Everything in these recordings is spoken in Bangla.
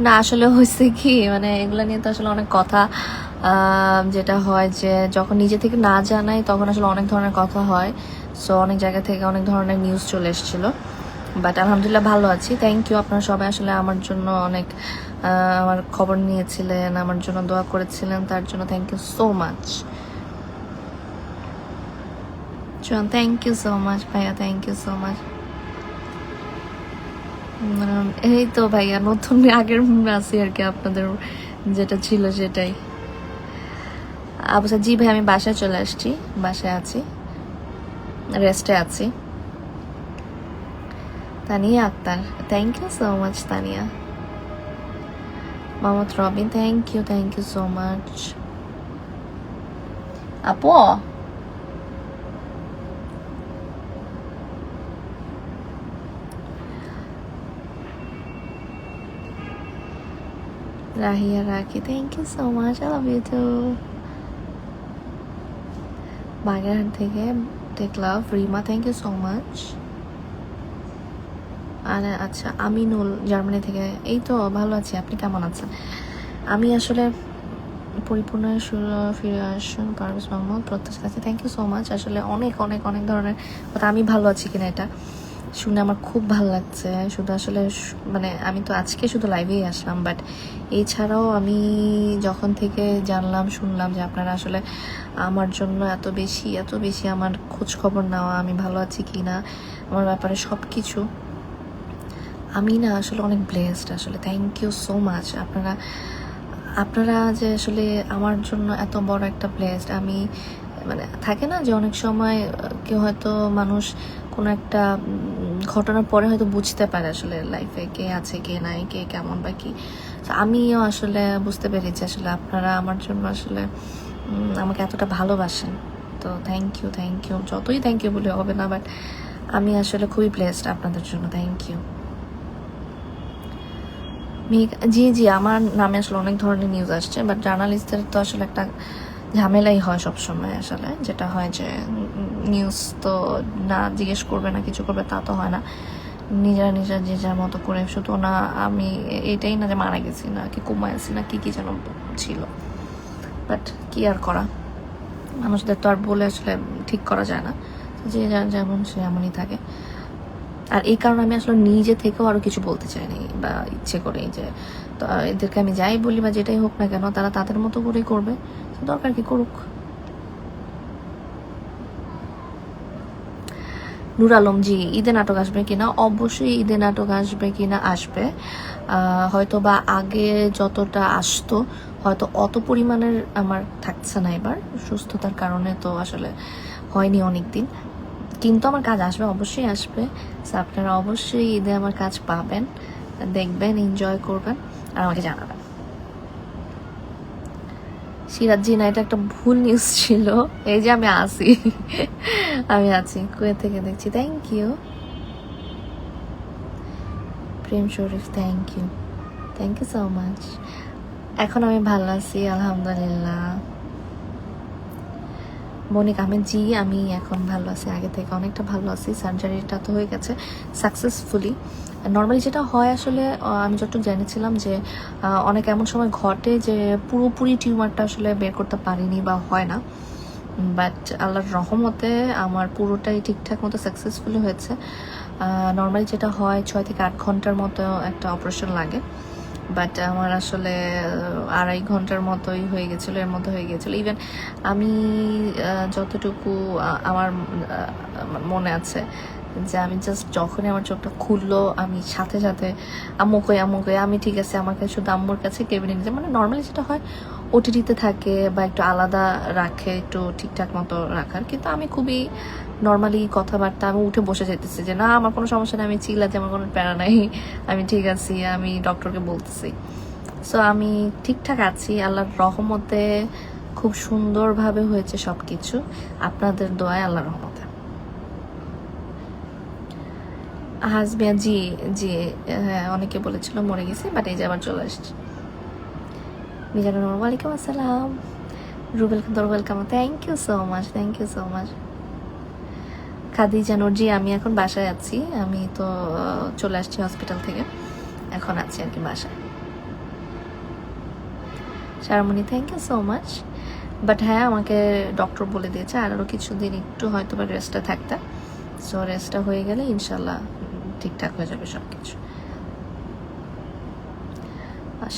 না আসলে হয়েছে কি, মানে এগুলো নিয়ে তো আসলে অনেক কথা, যেটা হয় যে যখন নিজে থেকে না জানাই তখন আসলে অনেক ধরনের কথা হয়। সো অনেক জায়গা থেকে অনেক ধরনের নিউজ চলে এসেছিল, বাট আলহামদুলিল্লাহ ভালো আছি। থ্যাংক ইউ, আপনারা সবাই আসলে আমার জন্য অনেক আমার খবর নিয়েছিলেন, আমার জন্য দোয়া করেছিলেন, তার জন্য thank you so much. Thank you so much ভাইয়া, থ্যাংক ইউ সো মাচ। এই তো ভাইয়া নতুন আগের আছি আর কি, আপনাদের যেটা ছিল সেটাই। জি ভাই, আমি বাসায় চলে আসছি, বাসায় আছি, রেস্টে আছি। Tania Akter, thank you so much Tania. Mohammad Robin, thank you so much. আপু Rahiya Rakhi, thank you so much, I love you too. Bagerhat থেকে take love Rima, thank you so much. আর আচ্ছা, আমিনুল জার্মানি থেকে, এই তো ভালো আছি, আপনি কেমন আছেন? আমি আসলে পরিপূর্ণ ফিরে আসুন পারভেজ মাহমুদ, প্রত্যাশা কাছে, থ্যাংক ইউ সো মাচ। আসলে অনেক অনেক অনেক ধরনের কথা, আমি ভালো আছি কিনা এটা শুনে আমার খুব ভালো লাগছে। শুধু আসলে মানে আমি তো আজকে শুধু লাইভেই আসলাম, বাট এছাড়াও আমি যখন থেকে জানলাম শুনলাম যে আপনারা আসলে আমার জন্য এত বেশি আমার খোঁজ খবর নেওয়া, আমি ভালো আছি কি না, আমার ব্যাপারে সব কিছু, আমি না আসলে অনেক ব্লেসড। আসলে থ্যাংক ইউ সো মাচ। আপনারা যে আসলে আমার জন্য এত বড় একটা ব্লেসড। আমি মানে থাকে না যে অনেক সময় কেউ হয়তো মানুষ কোনো একটা ঘটনার পরে হয়তো বুঝতে পারে আসলে লাইফে কে আছে কে নাই, কে কেমন বা কি। আমিও আসলে বুঝতে পেরেছি আসলে আপনারা আমার জন্য আসলে আমাকে এতটা ভালোবাসেন। তো থ্যাংক ইউ, যতই থ্যাংক ইউ বলে হবে না, বাট আমি আসলে খুবই ব্লেসড আপনাদের জন্য, থ্যাংক ইউ। জি জি, আমার নামে আসলে অনেক ধরনের নিউজ আসছে, বাট জার্নালিস্টদের তো আসলে একটা ঝামেলাই হয় সবসময়। আসলে যেটা হয় যে নিউজ তো না জিজ্ঞেস করবে না কিছু করবে তা তো হয় না, নিজেরা যে যার মতো করে। শুধু না আমি এটাই না যে মারা গেছি না কি কোমায় আছি না কি যেন ছিল, বাট কি আর করা, মানুষদের তো আর বলে আসলে ঠিক করা যায় না, যে যার যেমন সে এমনই থাকে। আর এই কারণে আমি আসলে নিজে থেকেও আরো কিছু বলতে চাইনি বা ইচ্ছে করে যে এদেরকে আমি যাই বলি বা যেটাই হোক না কেন, তারা তাদের মতো করেই করবে, দরকার কি করুক। নূর আলম, জি ঈদে নাটক আসবে কিনা? অবশ্যই ঈদে নাটক আসবে কিনা, আসবে। হয়তো বা আগে যতটা আসতো হয়তো অত পরিমাণের আমার থাকছে না এবার, সুস্থতার কারণে তো আসলে হয়নি অনেক দিন, কিন্তু আমার কাজ আসবে, অবশ্যই আসবে। আপনারা অবশ্যই ঈদে আমার কাজ পাবেন, দেখবেন, এনজয় করবেন আর আমাকে জানাবেন। সিরাজ জি না, এটা একটা ভুল নিউজ ছিল। এই যে আমি আছি, আমি আছি, কুয়েত থেকে দেখছি, thank you. Prem Sharif, thank you so much. এখন আমি ভালো আছি আলহামদুলিল্লাহ। বনিক আহমেদ, জি আমি এখন ভালো আছি, আগে থেকে অনেকটা ভালো আছি। সার্জারিটা তো হয়ে গেছে সাকসেসফুলি। নর্মালি যেটা হয় আসলে আমি যতটুকু জেনেছিলাম যে অনেক এমন সময় ঘটে যে পুরোপুরি টিউমারটা আসলে বের করতে পারিনি বা হয় না, বাট আল্লাহর রহমতে আমার পুরোটাই ঠিকঠাক মতো সাকসেসফুলি হয়েছে। নর্মালি যেটা হয় 6 থেকে 8 ঘন্টার মতো একটা অপারেশন লাগে, বাট আমার আসলে 2.5 ঘন্টার মতোই হয়ে গেছিলো, এর মতো হয়ে গেছিলো। ইভেন আমি যতটুকু আমার মনে আছে যে আমি জাস্ট যখনই আমার চোখটা খুললো আমি সাথে সাথে আম্মু কই, আমি ঠিক আছে, আমাকে শুধু আম্মুর কাছে কেবিনে নিয়ে যায়। মানে নর্মালি যেটা হয় ওটিটিতে থাকে বা একটু আলাদা রাখে, একটু ঠিকঠাক মতো রাখার, কিন্তু আমি খুবই নর্মালি কথাবার্তা, আমি উঠে বসে যেতেছি যে না আমার কোনো সমস্যা নেই, আমি চিল্লাতে আমার কোনো প্যারা নাই, আমি ঠিক আছি, আমি ডক্টরকে বলতেছি। সো আমি ঠিকঠাক আছি আল্লাহর রহমতে, খুব সুন্দরভাবে হয়েছে সব কিছু, আপনাদের দোয়ায়, আল্লাহর রহমতে। হাসবিয়া, জি জি, হ্যাঁ অনেকে বলেছিল মরে গেছি, বাট এই যে আবার চলে আসছি। মিজানুর রহমান, ওয়ালাইকুম আসসালাম। Rubel Khan, welcome, thank you so much. Khadija Noor, জি আমি এখন বাসায় আছি, আমি তো চলে আসছি হসপিটাল থেকে, এখন আছি আর কি বাসায়। Sharmoni thank you so much. But হ্যাঁ, আমাকে ডক্টর বলে দিয়েছে আরও কিছুদিন একটু হয়তো বা রেস্টে থাকতে। সো রেস্টটা হয়ে গেলে ইনশাল্লাহ ঠিকঠাক হয়ে যাবে সব কিছু।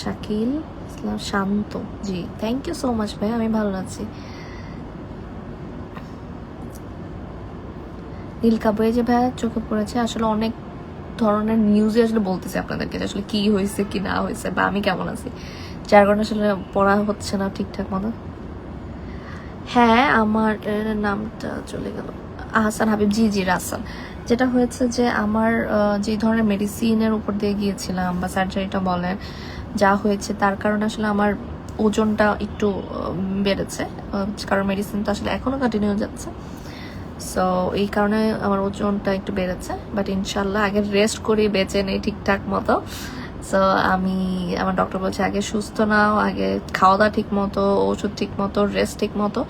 শাকিল ইসলাম শান্ত, জি থ্যাংক ইউ সো মাচ ভাই, আমি ভালো আছি। নীলকা বই যে ভাইয়া চোখে পড়েছে, আসলে অনেক ধরনের নিউজে আসলে বলতেছে আপনাদেরকে যে আসলে কি হয়েছে কি না হয়েছে বা আমি কেমন আছি, যার কারণে আসলে পড়া হচ্ছে না ঠিকঠাক মতো। হ্যাঁ, আমার নামটা চলে গেল, আহসান হাবিব, জি জি রাসাল। যেটা হয়েছে যে আমার যে ধরনের মেডিসিনের উপর দিয়ে গিয়েছিলাম বা সার্জারিটা বলেন যা হয়েছে, তার কারণে আসলে আমার ওজনটা একটু বেড়েছে, কারণ মেডিসিন তো আসলে এখনও কন্টিনিউ যাচ্ছে। সো এই কারণে আমার ওজনটা একটু বেড়েছে, বাট ইনশাল্লাহ আগে রেস্ট করি, বেঁচে নেই ঠিকঠাক মতো। সো আমার ডক্টর বলছে আগে সুস্থ নাও, আগে খাওয়া দাওয়া ঠিক মতো, ওষুধ ঠিক মতো, রেস্ট ঠিক মতো,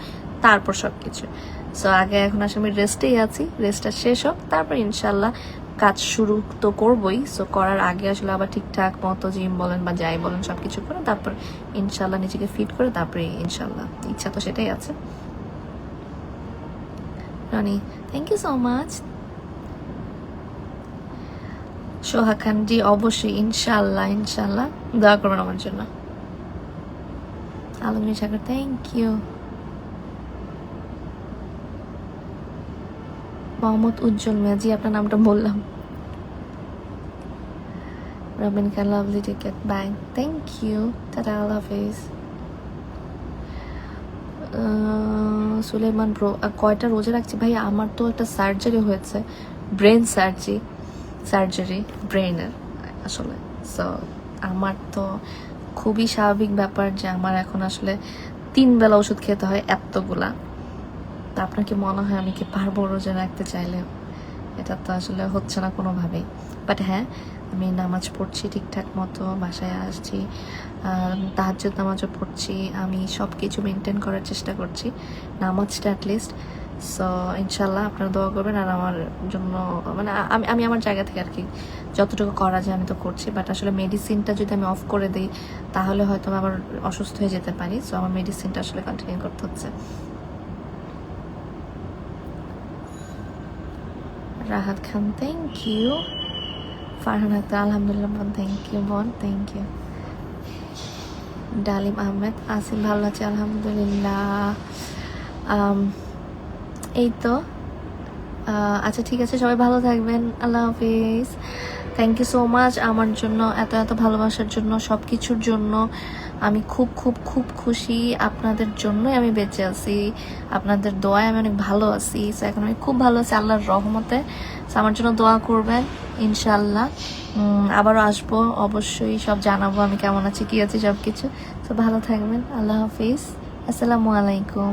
তারপর সব কিছু। সো আগে এখন আসলে আমি রেস্টেই আছি, রেস্টটা শেষ হোক, তারপর ইনশাল্লাহ কাজ শুরু তো করবই। সো করার আগে আসলে আবার ঠিকঠাক মতো জিম বলেন বা যাই বলেন সব কিছু করে তারপর ইনশাল্লাহ নিজেকে ফিট করে তারপরে ইনশাল্লাহ, ইচ্ছা তো সেটাই আছে। Rony thank you so much. Soha Khan, জি অবশ্যই ইনশাল্লাহ ইনশাল্লাহ দোয়া করবেন আমার জন্য। Alamgir Sagar thank you. মোহাম্মদ উজ্জ্বল মিয়া, জি আপনার নামটা বললাম। Robin Khan lovely ticket bye, thank you, tata, আল্লাহ হাফিজ। সুলেমান ব্রো, কয়টা রোজা রাখছি ভাই? আমার তো একটা সার্জারি হয়েছে, ব্রেন সার্জারি ব্রেনের আসলে। সো আমার তো খুবই স্বাভাবিক ব্যাপার যে আমার এখন আসলে 3 বেলা ওষুধ খেতে হয় এতগুলা। তা আপনার কি মনে হয় আমি কি পারবো রোজা রাখতে চাইলে? এটা তো আসলে হচ্ছে না কোনোভাবেই। বাট হ্যাঁ, আমি নামাজ পড়ছি ঠিকঠাক মতো, বাসায় আসছি, তাহাজ্জুদ নামাজও পড়ছি, আমি সব কিছু মেনটেন করার চেষ্টা করছি, নামাজটা অ্যাটলিস্ট। সো ইনশাল্লাহ আপনারা দোয়া করবেন আর আমার জন্য, মানে আমি আমার জায়গা থেকে আর কি যতটুকু করা যায় আমি তো করছি। বাট আসলে মেডিসিনটা যদি আমি অফ করে দিই তাহলে হয়তো আবার অসুস্থ হয়ে যেতে পারি। সো আমার মেডিসিনটা আসলে কন্টিনিউ করতে হচ্ছে। রাহাত খান থ্যাংক ইউ। ফারহান আক্তার আলহামদুলিল্লাহ বোন, থ্যাংক ইউ বোন, থ্যাংক ইউ। ডালিম আহমেদ আসিম, ভালো আছে আলহামদুলিল্লাহ। এই তো আচ্ছা ঠিক আছে, সবাই ভালো থাকবেন, আল্লাহ হাফিজ। থ্যাংক ইউ সো মাচ আমার জন্য এত এত ভালোবাসার জন্য, সব কিছুর জন্য। আমি খুব খুব খুব খুশি, আপনাদের জন্যই আমি বেঁচে আছি, আপনাদের দোয়ায় আমি অনেক ভালো আছি। সো এখন আমি খুব ভালো আছি আল্লাহর রহমতে। সো আমার জন্য দোয়া করবেন ইনশাল্লাহ। আবারও আসবো অবশ্যই, সব জানাবো আমি কেমন আছি কি আছি সব কিছু। তো ভালো থাকবেন, আল্লাহ হাফিজ, আসসালামু আলাইকুম।